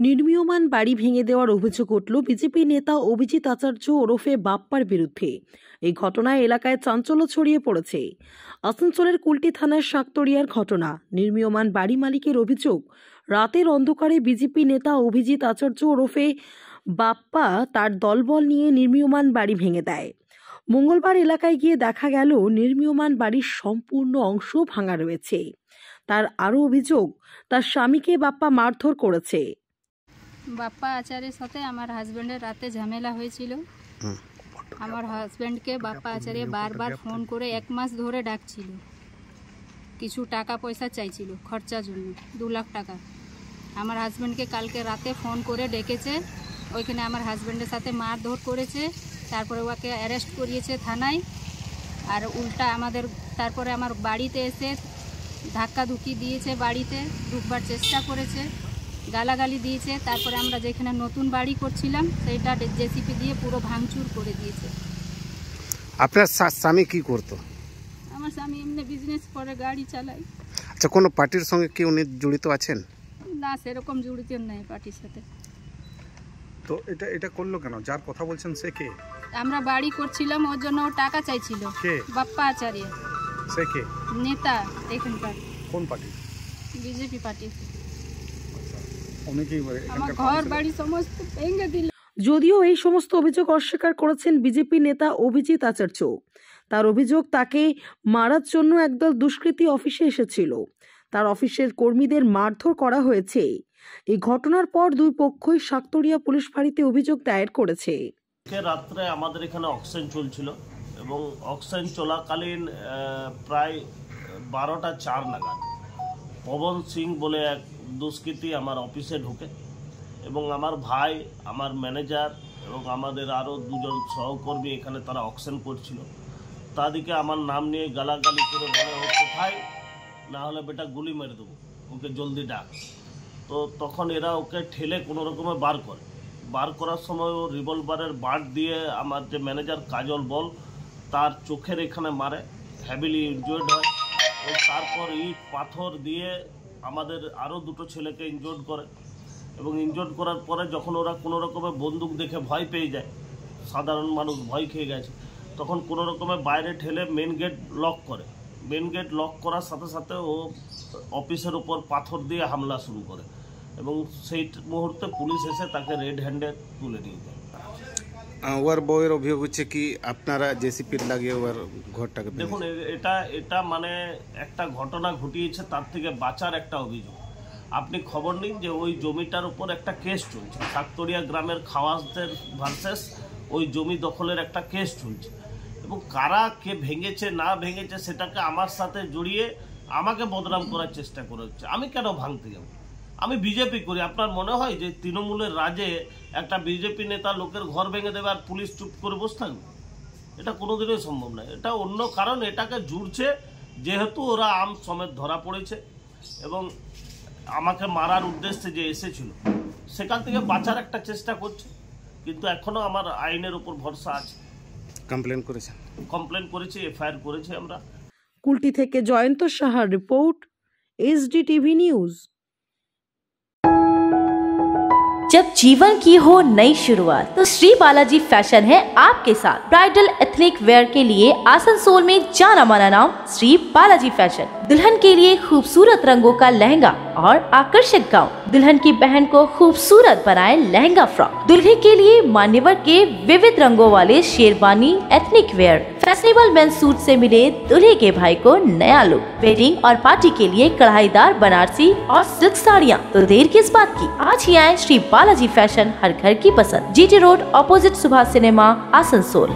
নির্মীয়মান বাড়ি ভেঙে দেওয়ার অভিযোগ উঠল বিজেপি নেতা অভিজিৎ আচার্য ওরফে বাপ্পার বিরুদ্ধে। এই ঘটনায় এলাকায় চাঞ্চল্য ছড়িয়ে পড়েছে। আসানসোলের কুলটি থানার শাকতরিয়ার ঘটনা। নির্মীয়মান বাড়ি মালিকের অভিযোগ, রাতের অন্ধকারে বিজেপি নেতা অভিজিৎ আচার্য ওরফে বাপ্পা তার দলবল নিয়ে নির্মীয়মান বাড়ি ভেঙে দেয়। মঙ্গলবার এলাকায় গিয়ে দেখা গেল নির্মীয়মান বাড়ির সম্পূর্ণ অংশ ভাঙা রয়েছে। তার আরও অভিযোগ, তার স্বামীকে বাপ্পা মারধর করেছে। বাপ্পা আচার্যের সাথে আমার হাজব্যান্ডের রাতে ঝামেলা হয়েছিল। আমার হাজব্যান্ডকে বাপ্পা আচার্য বারবার ফোন করে 1 মাস ধরে ডাকছিল, কিছু টাকা পয়সা চাইছিল খরচার জন্য 2 লাখ টাকা। আমার হাজব্যান্ডকে কালকে রাতে ফোন করে ডেকেছে, ওইখানে আমার হাজব্যান্ডের সাথে মারধর করেছে। তারপরে ওকে অ্যারেস্ট করিয়েছে থানায়। আর উল্টা তারপরে আমার বাড়িতে এসে ধাক্কাধুকি দিয়েছে, বাড়িতে ঢুকবার চেষ্টা করেছে, গালাগালি দিয়েছে। তারপরে আমরা যেখানে নতুন বাড়ি করছিলাম সেইটা জেসিপি দিয়ে পুরো ভাঙচুর করে দিয়েছে। আপনার স্বামী কি করতো? আমার স্বামী এমনি বিজনেস করে, গাড়ি চালায়। আচ্ছা, কোনো পার্টির সঙ্গে কি উনি জড়িত আছেন? না, সেরকম জড়িত নেই পার্টির সাথে। তো এটা করলো কেন? যার কথা বলছেন সে কে? আমরা বাড়ি করছিলাম, ওর জন্য ও টাকা চাইছিল। কে? বাপ্পা আচার্য। সে কে? নেতা এখানকার। কোন পার্টি? BJP party. অনেকেই আমার ঘর বাড়ি সমস্ত ভেঙে দিল। যদিও এই সমস্ত অভিযোগ অস্বীকার করেছেন বিজেপি নেতা অভিজিৎ আচার্য। তার অভিযোগ, তাকে মারার জন্য একদল দুষ্কৃতী অফিসে এসেছিল। তার অফিসের কর্মীদের মারধর করা হয়েছে। এই ঘটনার পর দুই পক্ষই শাকতরিয়া পুলিশ ফাঁড়িতে অভিযোগ দায়ের করেছে। রাত্রে আমাদের এখানে অক্সিজেন চলছিল এবং অক্সিজেন চলাকালীন প্রায় 12টা 4 নাগাদ পবন সিং বলে এক দুষ্কৃতী আমার অফিসে ঢুকে এবং আমার ভাই, আমার ম্যানেজার এবং আমাদের আরও 2 জন সহকর্মী এখানে তারা অক্সিজেন করছিল। তাদেরকে আমার নাম নিয়ে গালাগালি করে বলে, ও কোথায়, না হলে বেটা গুলি মেরে দেবো, ওকে জলদি ডাক। তো তখন এরা ওকে ঠেলে কোনো রকমে বার করার সময় ও রিভলভারের বাট দিয়ে আমার যে ম্যানেজার কাজল বল তার চোখের এখানে মারে, হ্যাভিলি ইনজুর্ড হয়। ও তারপর ইট পাথর দিয়ে আমাদের আরও 2টো ছেলেকে ইনজুর্ড করে এবং ইনজুর্ড করার পরে যখন ওরা কোনো রকমের বন্দুক দেখে ভয় পেয়ে যায়, সাধারণ মানুষ ভয় খেয়ে গেছে, তখন কোনো রকমে বাইরে ঠেলে মেন গেট লক করে। মেন গেট লক করার সাথে সাথে ও অফিসের উপর পাথর দিয়ে হামলা শুরু করে এবং সেই মুহূর্তে পুলিশ এসে তাকে রেড হ্যান্ডে তুলে নিয়ে যায়। ওর বউয়ের অভিযোগ হচ্ছে কি আপনারা জেসিপির লাগিয়ে ওর ঘরটাকে, দেখুন এটা মানে একটা ঘটনা ঘটিয়েছে, তার থেকে বাঁচার একটা অভিযোগ। আপনি খবর নিন যে ওই জমিটার উপর একটা কেস চলছে, শাকতরিয়া গ্রামের খাওয়াসদের ভার্সেস ওই জমি দখলের একটা কেস চলছে এবং কারা কে ভেঙেছে না ভেঙেছে সেটাকে আমার সাথে জড়িয়ে আমাকে বদনাম করার চেষ্টা করা হচ্ছে। আমি কেন ভাঙতে যাব? আমি বিজেপি করি। আপনার মনে হয় যে তৃণমূলের রাজে একটা বিজেপি নেতা লোকের ঘর ভেঙে দেবে আর পুলিশ চুপ করে বসে থাকবে? এটা কোনোদিনই সম্ভব নয়। এটা অন্য কারণ এটাকে জুড়ছে, যেহেতু ওরা আম সমেত ধরা পড়েছে এবং আমাকে মারার উদ্দেশ্যে যে এসেছিল সেখান থেকে বাঁচার একটা চেষ্টা করছে, কিন্তু এখনো আমার আইনের উপর ভরসা আছে। কমপ্লেন করেছি, এফআইআর করেছি আমরা। কুলটি থেকে জয়ন্ত সাহার রিপোর্ট, एसडीटीवी न्यूज। जब जीवन की हो नई शुरुआत तो श्री बालाजी फैशन है आपके साथ। ब्राइडल एथनिक वेयर के लिए आसनसोल में जाना माना नाम श्री बालाजी फैशन। दुल्हन के लिए खूबसूरत रंगों का लहंगा और आकर्षक गाउन, दुल्हन की बहन को खूबसूरत बनाए लहंगा फ्रॉक, दुल्हे के लिए मान्यवर के विविध रंगों वाले sherwani ethnic wear, fashionable men's suit से मिले दुल्हे के भाई को नया लुक, वेडिंग और पार्टी के लिए कढ़ाईदार बनारसी और सिल्क साड़ियाँ। तो देर किस बात की, आज ही आए श्री बालाजी फैशन, हर घर की पसंद। GT road, opposite Subhash cinema, Asansol.